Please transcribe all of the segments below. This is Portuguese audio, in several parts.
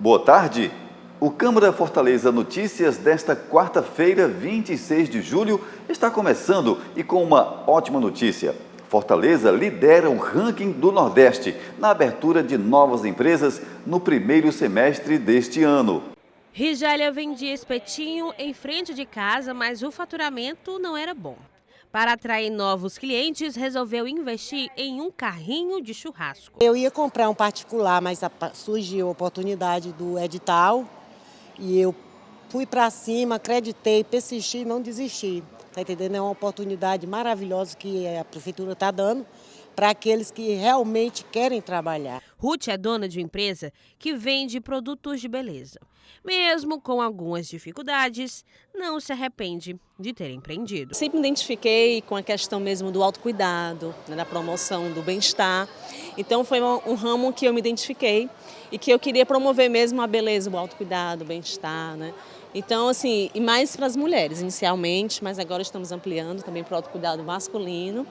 Boa tarde. O Câmara Fortaleza Notícias desta quarta-feira, 26 de julho, está começando e com uma ótima notícia. Fortaleza lidera o ranking do Nordeste na abertura de novas empresas no primeiro semestre deste ano. Rigélia vendia espetinho em frente de casa, mas o faturamento não era bom. Para atrair novos clientes, resolveu investir em um carrinho de churrasco. Eu ia comprar um particular, mas surgiu a oportunidade do edital e eu fui para cima, acreditei, persisti e não desisti. Está entendendo? É uma oportunidade maravilhosa que a prefeitura está dando para aqueles que realmente querem trabalhar. Ruth é dona de uma empresa que vende produtos de beleza. Mesmo com algumas dificuldades, não se arrepende de ter empreendido. Sempre me identifiquei com a questão mesmo do autocuidado, da promoção do bem-estar. Então foi um ramo que eu me identifiquei e que eu queria promover mesmo a beleza, o autocuidado, o bem-estar, né? Então, assim, e mais para as mulheres inicialmente, mas agora estamos ampliando também para o autocuidado masculino.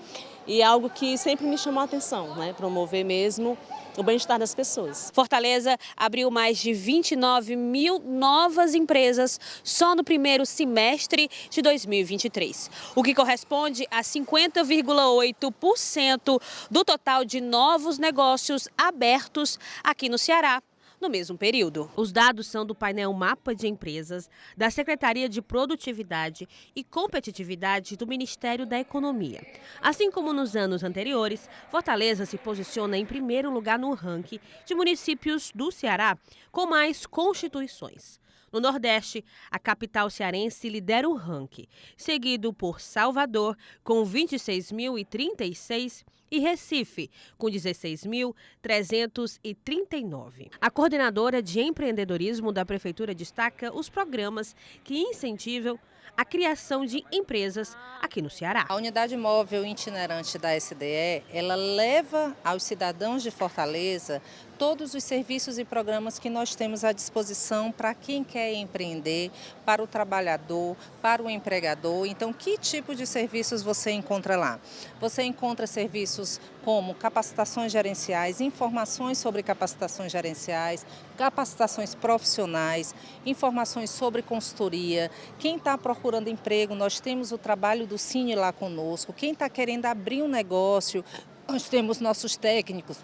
E é algo que sempre me chamou a atenção, né? Promover mesmo o bem-estar das pessoas. Fortaleza abriu mais de 29 mil novas empresas só no primeiro semestre de 2023, o que corresponde a 50,8% do total de novos negócios abertos aqui no Ceará no mesmo período. Os dados são do painel Mapa de Empresas, da Secretaria de Produtividade e Competitividade do Ministério da Economia. Assim como nos anos anteriores, Fortaleza se posiciona em primeiro lugar no ranking de municípios do Ceará com mais constituições. No Nordeste, a capital cearense lidera o ranking, seguido por Salvador, com 26.036, e Recife, com 16.339. A coordenadora de empreendedorismo da Prefeitura destaca os programas que incentivam a criação de empresas aqui no Ceará. A unidade móvel itinerante da SDE, ela leva aos cidadãos de Fortaleza todos os serviços e programas que nós temos à disposição para quem quer empreender, para o trabalhador, para o empregador. Então, que tipo de serviços você encontra lá? Você encontra serviços como capacitações gerenciais, informações sobre capacitações gerenciais, capacitações profissionais, informações sobre consultoria. Quem está procurando emprego, nós temos o trabalho do Cine lá conosco. Quem está querendo abrir um negócio, nós temos nossos técnicos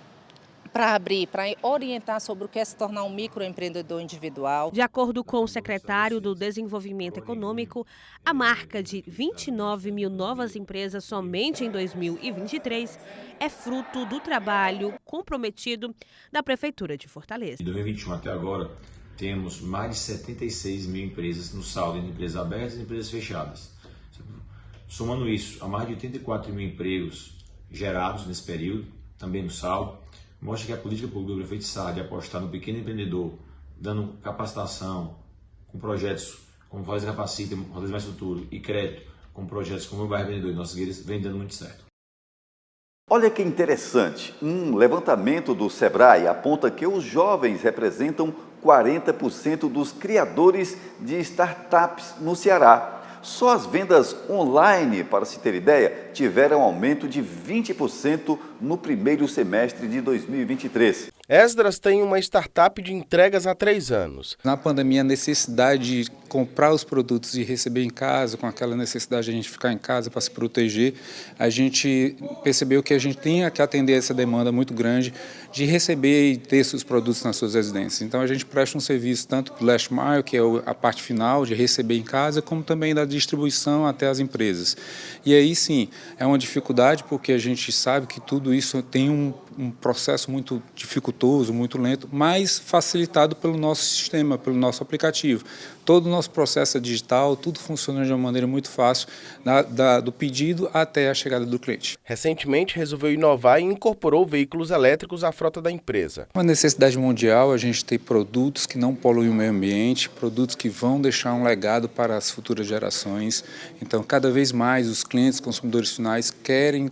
para abrir, para orientar sobre o que é se tornar um microempreendedor individual. De acordo com o secretário do Desenvolvimento Econômico, a marca de 29 mil novas empresas somente em 2023 é fruto do trabalho comprometido da Prefeitura de Fortaleza. Em 2021 até agora, temos mais de 76 mil empresas no saldo entre empresas abertas e empresas fechadas. Somando isso, há mais de 84 mil empregos gerados nesse período, também no saldo, mostra que a política pública do prefeito Sá de apostar no pequeno empreendedor, dando capacitação com projetos como Fortaleza Capacita, Fortaleza Mais Futuro e crédito, com projetos como o Bairro Empreendedor e Nossas Guilhas, vem dando muito certo. Olha que interessante, um levantamento do Sebrae aponta que os jovens representam 40% dos criadores de startups no Ceará. Só as vendas online, para se ter ideia, tiveram aumento de 20% no primeiro semestre de 2023. Esdras tem uma startup de entregas há 3 anos. Na pandemia, a necessidade de comprar os produtos e receber em casa, com aquela necessidade de a gente ficar em casa para se proteger, a gente percebeu que a gente tinha que atender essa demanda muito grande de receber e ter seus produtos nas suas residências. Então a gente presta um serviço tanto do last mile, que é a parte final de receber em casa, como também da distribuição até as empresas. E aí sim, é uma dificuldade porque a gente sabe que tudo isso tem um processo muito dificultoso, muito lento, mas facilitado pelo nosso sistema, pelo nosso aplicativo. Todo o nosso processo é digital, tudo funciona de uma maneira muito fácil, do pedido até a chegada do cliente. Recentemente resolveu inovar e incorporou veículos elétricos à frota da empresa. Uma necessidade mundial, a gente tem produtos que não poluem o meio ambiente, produtos que vão deixar um legado para as futuras gerações. Então, cada vez mais os clientes, consumidores finais, querem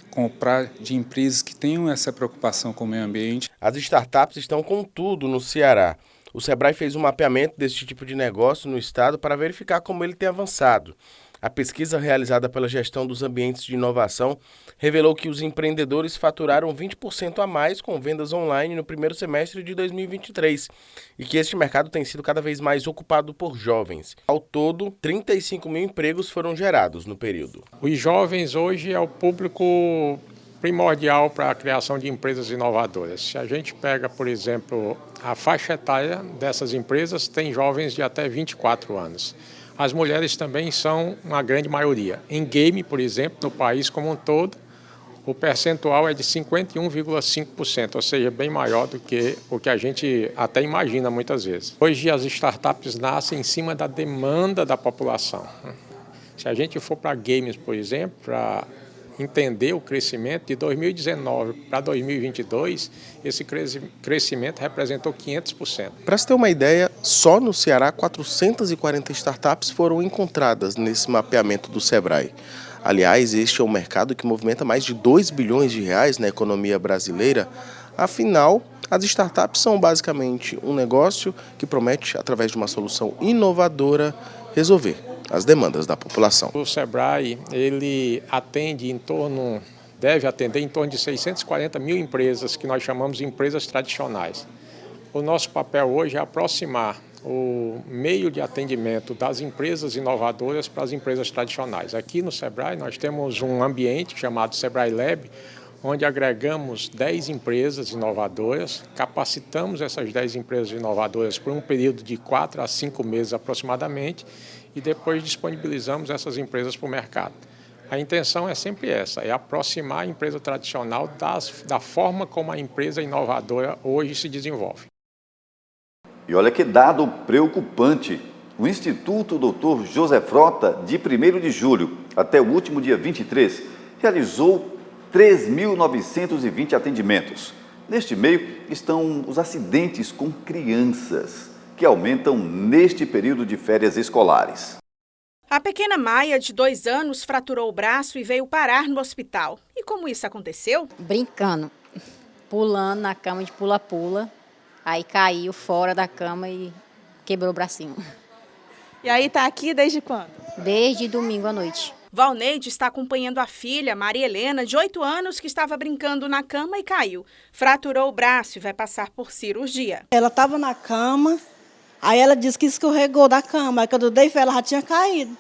comprar de empresas que tenham essa preocupação com o meio ambiente. As startups estão com tudo no Ceará. O Sebrae fez um mapeamento desse tipo de negócio no estado para verificar como ele tem avançado. A pesquisa realizada pela Gestão dos Ambientes de Inovação revelou que os empreendedores faturaram 20% a mais com vendas online no primeiro semestre de 2023 e que este mercado tem sido cada vez mais ocupado por jovens. Ao todo, 35 mil empregos foram gerados no período. Os jovens hoje é o público primordial para a criação de empresas inovadoras. Se a gente pega, por exemplo, a faixa etária dessas empresas, tem jovens de até 24 anos. As mulheres também são uma grande maioria. Em game, por exemplo, no país como um todo, o percentual é de 51,5%, ou seja, bem maior do que o que a gente até imagina muitas vezes. Hoje as startups nascem em cima da demanda da população. Se a gente for para games, por exemplo, para entender o crescimento de 2019 para 2022, esse crescimento representou 500%. Para se ter uma ideia, só no Ceará 440 startups foram encontradas nesse mapeamento do Sebrae. Aliás, este é um mercado que movimenta mais de 2 bilhões de reais na economia brasileira. Afinal, as startups são basicamente um negócio que promete, através de uma solução inovadora, resolver as demandas da população. O Sebrae, ele deve atender em torno de 640 mil empresas, que nós chamamos de empresas tradicionais. O nosso papel hoje é aproximar o meio de atendimento das empresas inovadoras para as empresas tradicionais. Aqui no Sebrae nós temos um ambiente chamado Sebrae Lab, onde agregamos 10 empresas inovadoras, capacitamos essas 10 empresas inovadoras por um período de 4 a 5 meses aproximadamente e depois disponibilizamos essas empresas para o mercado. A intenção é sempre essa, é aproximar a empresa tradicional da forma como a empresa inovadora hoje se desenvolve. E olha que dado preocupante. O Instituto Dr. José Frota, de 1º de julho até o último dia 23, realizou 3.920 atendimentos. Neste meio estão os acidentes com crianças, que aumentam neste período de férias escolares. A pequena Maia, de 2 anos, fraturou o braço e veio parar no hospital. E como isso aconteceu? Brincando, pulando na cama de pula-pula. Aí caiu fora da cama e quebrou o bracinho. E aí tá aqui desde quando? Desde domingo à noite. Valneide está acompanhando a filha, Maria Helena, de 8 anos, que estava brincando na cama e caiu. Fraturou o braço e vai passar por cirurgia. Ela estava na cama, aí ela disse que escorregou da cama. Aí quando eu dei fé, ela já tinha caído,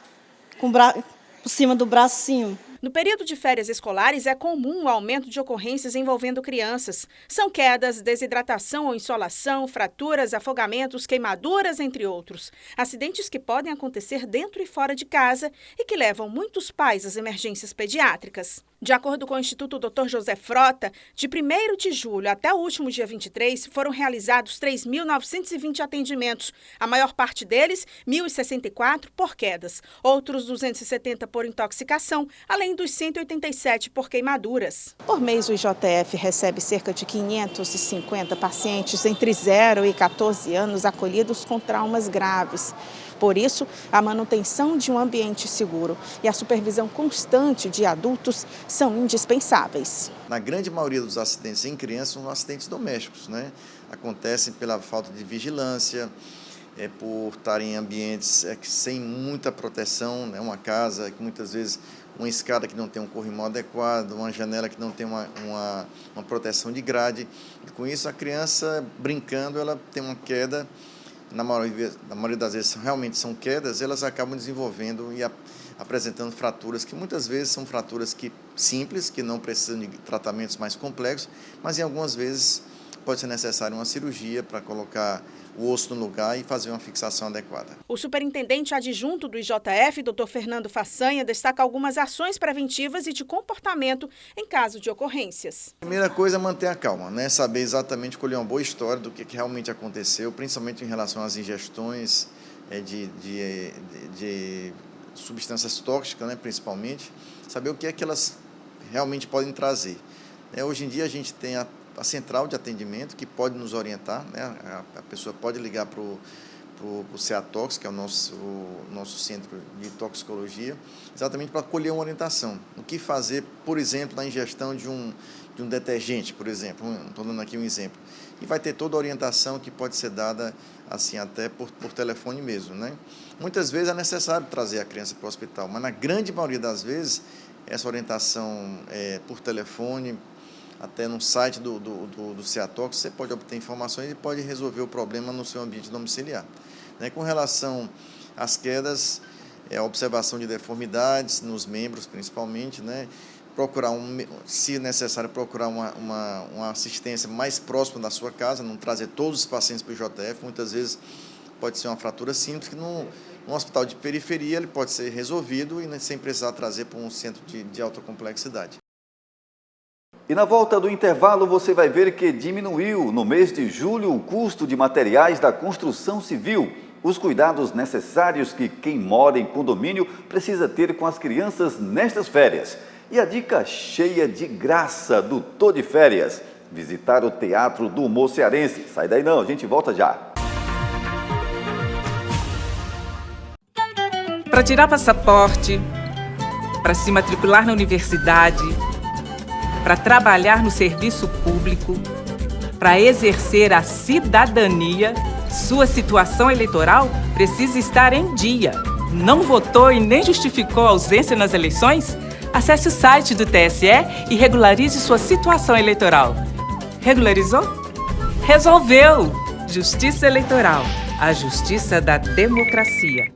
por cima do bracinho. No período de férias escolares, é comum o aumento de ocorrências envolvendo crianças. São quedas, desidratação ou insolação, fraturas, afogamentos, queimaduras, entre outros. Acidentes que podem acontecer dentro e fora de casa e que levam muitos pais às emergências pediátricas. De acordo com o Instituto Dr. José Frota, de 1º de julho até o último dia 23, foram realizados 3.920 atendimentos. A maior parte deles, 1.064 por quedas, outros 270 por intoxicação, além dos 187 por queimaduras. Por mês, o IJF recebe cerca de 550 pacientes entre 0 e 14 anos acolhidos com traumas graves. Por isso, a manutenção de um ambiente seguro e a supervisão constante de adultos são indispensáveis. Na grande maioria dos acidentes em crianças são acidentes domésticos, né? Acontecem pela falta de vigilância, por estar em ambientes sem muita proteção, né? Uma casa que muitas vezes uma escada que não tem um corrimão adequado, uma janela que não tem uma proteção de grade. E com isso a criança brincando, ela tem uma queda. Na maioria das vezes realmente são quedas, elas acabam desenvolvendo e apresentando fraturas que muitas vezes são fraturas simples, que não precisam de tratamentos mais complexos, mas em algumas vezes pode ser necessária uma cirurgia para colocar o osso no lugar e fazer uma fixação adequada. O superintendente adjunto do IJF, Dr. Fernando Façanha, destaca algumas ações preventivas e de comportamento em caso de ocorrências. A primeira coisa é manter a calma, né? Saber exatamente, colher uma boa história do que realmente aconteceu, principalmente em relação às ingestões de substâncias tóxicas, né? Principalmente, saber o que é que elas realmente podem trazer. Hoje em dia a gente tem a central de atendimento que pode nos orientar, né? A pessoa pode ligar para o CEATOX, que é o nosso centro de toxicologia, exatamente para colher uma orientação. O que fazer, por exemplo, na ingestão de de um detergente, por exemplo, estou dando aqui um exemplo, e vai ter toda a orientação que pode ser dada assim até por telefone mesmo, né? Muitas vezes é necessário trazer a criança para o hospital, mas na grande maioria das vezes essa orientação por telefone, até no site do CEATOC, você pode obter informações e pode resolver o problema no seu ambiente domiciliar. Né? Com relação às quedas, a observação de deformidades nos membros principalmente, né? Procurar, se necessário, procurar uma assistência mais próxima da sua casa, não trazer todos os pacientes para o IJF. Muitas vezes pode ser uma fratura simples, que num hospital de periferia ele pode ser resolvido e sem precisar trazer para um centro de alta complexidade. E na volta do intervalo você vai ver que diminuiu no mês de julho o custo de materiais da construção civil. Os cuidados necessários que quem mora em condomínio precisa ter com as crianças nestas férias. E a dica cheia de graça do Tô de Férias: visitar o Teatro do Humor Cearense. Sai daí não, a gente volta já. Para tirar passaporte, para se matricular na universidade, para trabalhar no serviço público, para exercer a cidadania, sua situação eleitoral precisa estar em dia. Não votou e nem justificou a ausência nas eleições? Acesse o site do TSE e regularize sua situação eleitoral. Regularizou? Resolveu! Justiça Eleitoral, a justiça da democracia.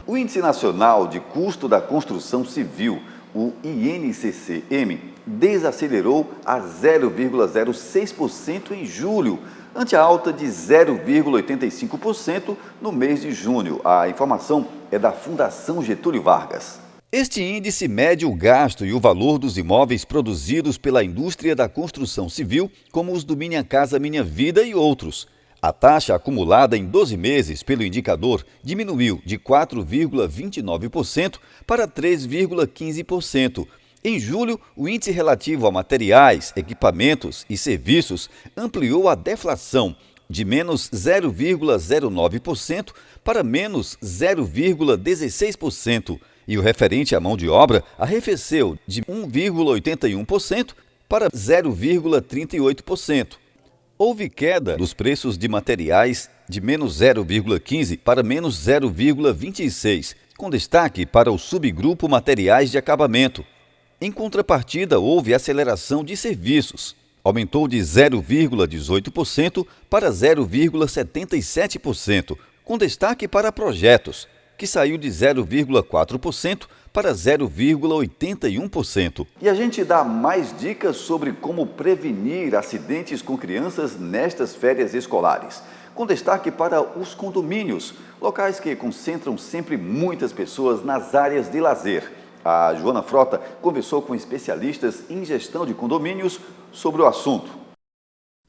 O Índice Nacional de Custo da Construção Civil, o INCCM, desacelerou a 0,06% em julho, ante a alta de 0,85% no mês de junho. A informação é da Fundação Getúlio Vargas. Este índice mede o gasto e o valor dos imóveis produzidos pela indústria da construção civil, como os do Minha Casa Minha Vida e outros. A taxa acumulada em 12 meses pelo indicador diminuiu de 4,29% para 3,15%. Em julho, o índice relativo a materiais, equipamentos e serviços ampliou a deflação de menos 0,09% para menos 0,16%, e o referente à mão de obra arrefeceu de 1,81% para 0,38%. Houve queda dos preços de materiais de menos 0,15% para menos 0,26%, com destaque para o subgrupo materiais de acabamento. Em contrapartida, houve aceleração de serviços. Aumentou de 0,18% para 0,77%, com destaque para projetos, que saiu de 0,4% para 0,81%. E a gente dá mais dicas sobre como prevenir acidentes com crianças nestas férias escolares, com destaque para os condomínios, locais que concentram sempre muitas pessoas nas áreas de lazer. A Joana Frota conversou com especialistas em gestão de condomínios sobre o assunto.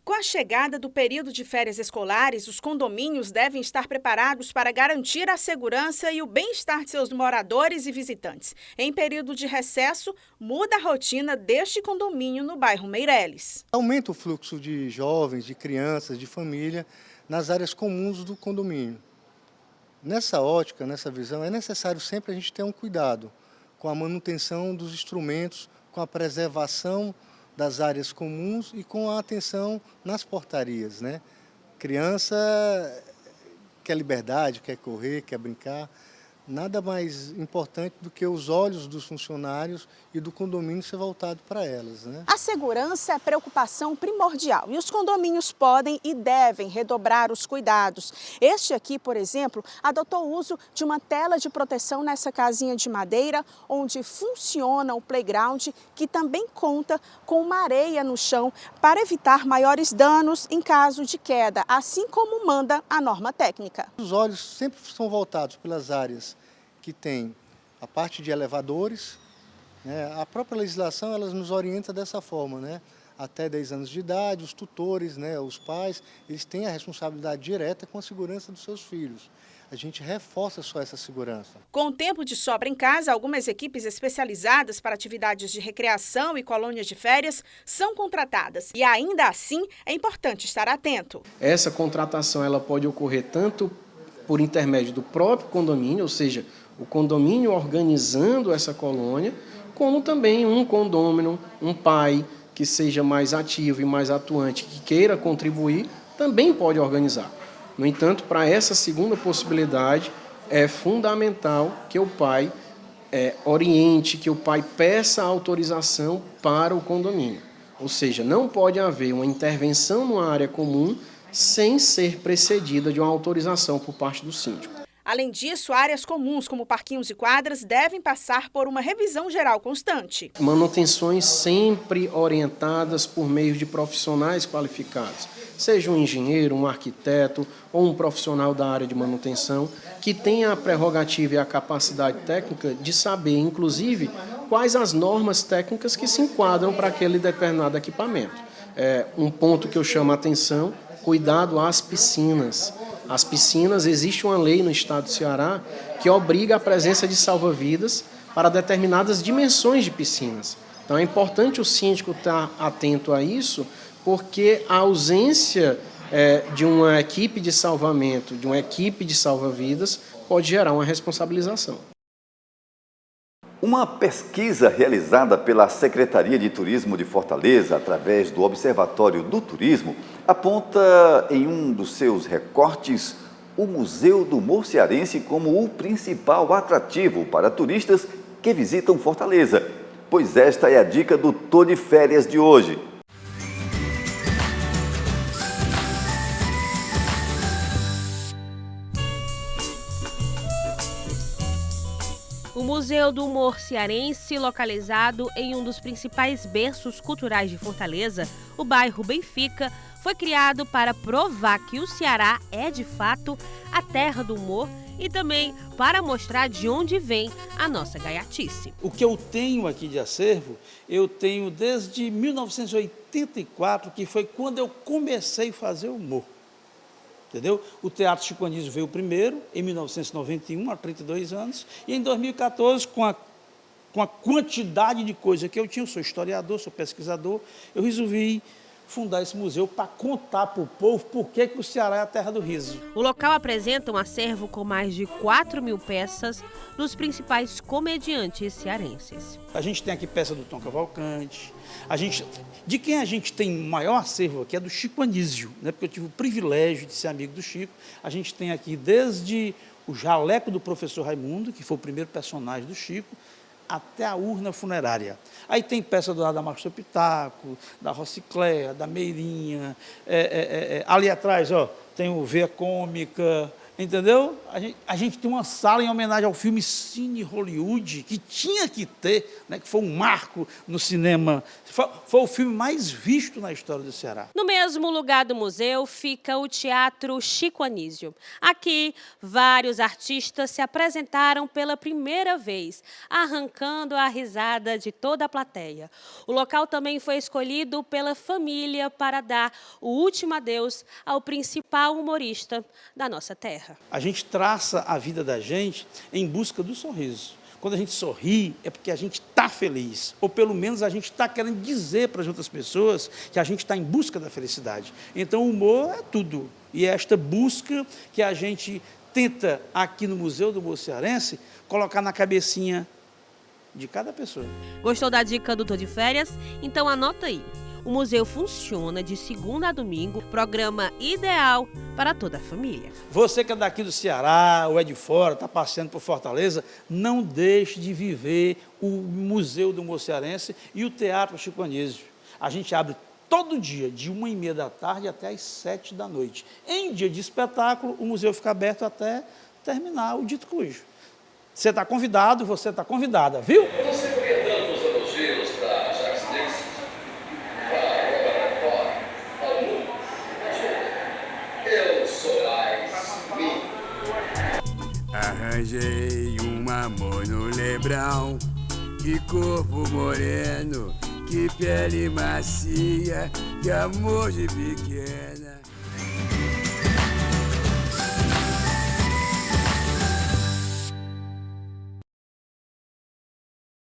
Com a chegada do período de férias escolares, os condomínios devem estar preparados para garantir a segurança e o bem-estar de seus moradores e visitantes. Em período de recesso, muda a rotina deste condomínio no bairro Meireles. Aumenta o fluxo de jovens, de crianças, de família nas áreas comuns do condomínio. Nessa ótica, nessa visão, é necessário sempre a gente ter um cuidado com a manutenção dos instrumentos, com a preservação das áreas comuns e com a atenção nas portarias, né? Criança quer liberdade, quer correr, quer brincar. Nada mais importante do que os olhos dos funcionários e do condomínio ser voltado para elas, né? A segurança é preocupação primordial e os condomínios podem e devem redobrar os cuidados. Este aqui, por exemplo, adotou o uso de uma tela de proteção nessa casinha de madeira, onde funciona o playground, que também conta com uma areia no chão para evitar maiores danos em caso de queda, assim como manda a norma técnica. Os olhos sempre são voltados pelas áreas que tem a parte de elevadores, né? A própria legislação ela nos orienta dessa forma, né? Até 10 anos de idade, os tutores, né? Os pais, eles têm a responsabilidade direta com a segurança dos seus filhos. A gente reforça só essa segurança. Com o tempo de sobra em casa, algumas equipes especializadas para atividades de recreação e colônias de férias são contratadas. E ainda assim, é importante estar atento. Essa contratação ela pode ocorrer tanto por intermédio do próprio condomínio, ou seja, o condomínio organizando essa colônia, como também um condômino, um pai que seja mais ativo e mais atuante, que queira contribuir, também pode organizar. No entanto, para essa segunda possibilidade, é fundamental que o pai oriente, que o pai peça autorização para o condomínio. Ou seja, não pode haver uma intervenção numa área comum sem ser precedida de uma autorização por parte do síndico. Além disso, áreas comuns, como parquinhos e quadras, devem passar por uma revisão geral constante. Manutenções sempre orientadas por meio de profissionais qualificados, seja um engenheiro, um arquiteto ou um profissional da área de manutenção, que tenha a prerrogativa e a capacidade técnica de saber, inclusive, quais as normas técnicas que se enquadram para aquele determinado equipamento. Um ponto que eu chamo a atenção: cuidado às piscinas. As piscinas, existe uma lei no estado do Ceará que obriga a presença de salva-vidas para determinadas dimensões de piscinas. Então é importante o síndico estar atento a isso, porque a ausência de uma equipe de salvamento, de uma equipe de salva-vidas, pode gerar uma responsabilização. Uma pesquisa realizada pela Secretaria de Turismo de Fortaleza, através do Observatório do Turismo, aponta em um dos seus recortes o Museu do Humor Cearense como o principal atrativo para turistas que visitam Fortaleza. Pois esta é a dica do Tô de Férias de hoje. O Museu do Humor Cearense, localizado em um dos principais berços culturais de Fortaleza, o bairro Benfica, foi criado para provar que o Ceará é, de fato, a terra do humor e também para mostrar de onde vem a nossa gaiatice. O que eu tenho aqui de acervo, eu tenho desde 1984, que foi quando eu comecei a fazer humor. Entendeu? O Teatro Chico Anísio veio primeiro, em 1991, há 32 anos, e em 2014, com a quantidade de coisa que eu tinha, eu sou historiador, sou pesquisador, eu resolvi fundar esse museu para contar para o povo por que o Ceará é a terra do riso. O local apresenta um acervo com mais de 4.000 peças dos principais comediantes cearenses. A gente tem aqui peça do Tom Cavalcante. De quem a gente tem maior acervo aqui é do Chico Anísio, né? Porque eu tive o privilégio de ser amigo do Chico. A gente tem aqui desde o jaleco do professor Raimundo, que foi o primeiro personagem do Chico, até a urna funerária. Aí tem peça do Adamastor Pitaco, da Rocicléia, da Meirinha, ali atrás, ó, tem o Veia Cômica, entendeu? A gente tem uma sala em homenagem ao filme Cine Hollywood, que tinha que ter, né, que foi um marco no cinema. Foi o filme mais visto na história do Ceará. No mesmo lugar do museu fica o Teatro Chico Anísio. Aqui, vários artistas se apresentaram pela primeira vez, arrancando a risada de toda a plateia. O local também foi escolhido pela família para dar o último adeus ao principal humorista da nossa terra. A gente traça a vida da gente em busca do sorriso. Quando a gente sorri, é porque a gente está feliz. Ou pelo menos a gente está querendo dizer para as outras pessoas que a gente está em busca da felicidade. Então o humor é tudo. E é esta busca que a gente tenta, aqui no Museu do Humor Cearense, colocar na cabecinha de cada pessoa. Gostou da dica do Tô de Férias? Então anota aí. O museu funciona de segunda a domingo, programa ideal para toda a família. Você que é daqui do Ceará ou é de fora, está passeando por Fortaleza, não deixe de viver o Museu do Humor Cearense e o Teatro Chico Anísio. A gente abre todo dia, de 1h30 da tarde até às 7 da noite. Em dia de espetáculo, o museu fica aberto até terminar o dito cujo. Você está convidado, você está convidada, viu? Você comentando os elogios para Jacques Dix. Eu sou Arranjei um amor no Lebrão, que corpo moreno, que pele macia, que amor de pequena.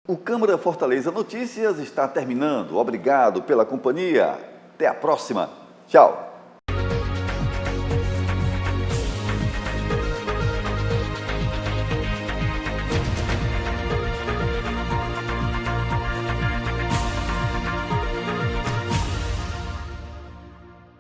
O Câmara Fortaleza Notícias está terminando. Obrigado pela companhia. Até a próxima. Tchau.